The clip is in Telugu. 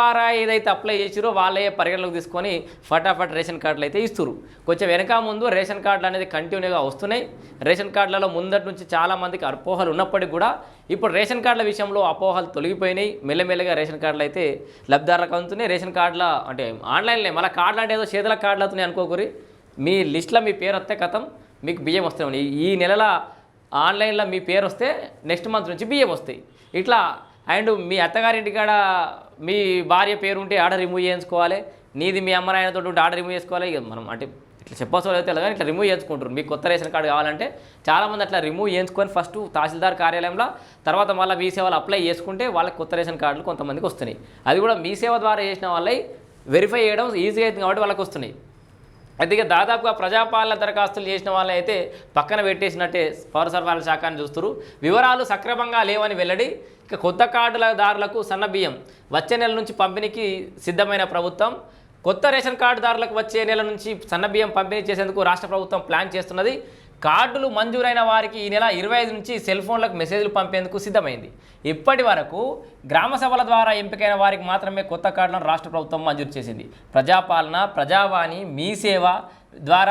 ద్వారా ఏదైతే అప్లై చేసిరో వాళ్ళే పరిగణలోకి తీసుకొని ఫటాఫట్ రేషన్ కార్డులు అయితే ఇస్తున్నారు. కొంచెం వెనక ముందు రేషన్ కార్డులు అనేది కంటిన్యూగా వస్తున్నాయి. రేషన్ కార్డులలో ముందటి నుంచి చాలామందికి అపోహలు ఉన్నప్పటికీ కూడా ఇప్పుడు రేషన్ కార్డుల విషయంలో అపోహలు తొలగిపోయినాయి. మెల్లమెల్లగా రేషన్ కార్డులు అయితే లబ్ధిదారులకు అందుతున్నాయి. రేషన్ కార్డుల అంటే ఆన్లైన్లో మళ్ళీ కార్డులు అంటే ఏదో చేతుల కార్డులు అవుతున్నాయి అనుకోకూరి. మీ లిస్ట్లో మీ పేరు వస్తే కథం మీకు బియ్యం వస్తాయి. ఈ నెలల ఆన్లైన్లో మీ పేరు వస్తే నెక్స్ట్ మంత్ నుంచి బియ్యం వస్తాయి. ఇట్లా అండ్ మీ అత్తగారింటి కాడ మీ భార్య పేరు ఉంటే ఆర్డర్ రిమూవ్ చేయించుకోవాలి. నీది మీ అమ్మ నాయనతో ఉంటే ఆర్డర్ రిమూవ్ చేసుకోవాలి. ఇక మనం అంటే ఇట్లా చెప్పాల్సిన అయితే కానీ ఇట్లా రిమూవ్ చేసుకుంటారు. మీకు కొత్త రేషన్ కార్డు కావాలంటే చాలామంది అట్లా రిమూవ్ చేయించుకొని ఫస్ట్ తహసీల్దార్ కార్యాలయంలో, తర్వాత మళ్ళీ మీ సేవలు అప్లై చేసుకుంటే వాళ్ళకి కొత్త రేషన్ కార్డులు కొంతమందికి వస్తున్నాయి. అది కూడా మీ సేవ ద్వారా చేసిన వాళ్ళవి వెరిఫై చేయడం ఈజీ అవుతుంది కాబట్టి వాళ్ళకి వస్తున్నాయి. అయితే ఇక దాదాపుగా ప్రజాపాలన దరఖాస్తులు చేసిన వాళ్ళు అయితే పక్కన పెట్టేసినట్టే పౌర సరఫరాల శాఖని చూస్తారు. వివరాలు సక్రమంగా లేవని వెల్లడి. ఇక కొత్త కార్డులదారులకు సన్నబియ్యం వచ్చే నెల నుంచి పంపిణీకి సిద్ధమైన ప్రభుత్వం. కొత్త రేషన్ కార్డుదారులకు వచ్చే నెల నుంచి సన్నబియ్యం పంపిణీ చేసేందుకు రాష్ట్ర ప్రభుత్వం ప్లాన్ చేస్తున్నది. కార్డులు మంజూరైన వారికి ఈ నెల 25 నుంచి సెల్ ఫోన్లకు మెసేజ్లు పంపేందుకు సిద్ధమైంది. ఇప్పటి వరకు గ్రామ సభల ద్వారా ఎంపికైన వారికి మాత్రమే కొత్త కార్డులను రాష్ట్ర ప్రభుత్వం మంజూరు చేసింది. ప్రజాపాలన, ప్రజావాణి, మీ సేవ ద్వారా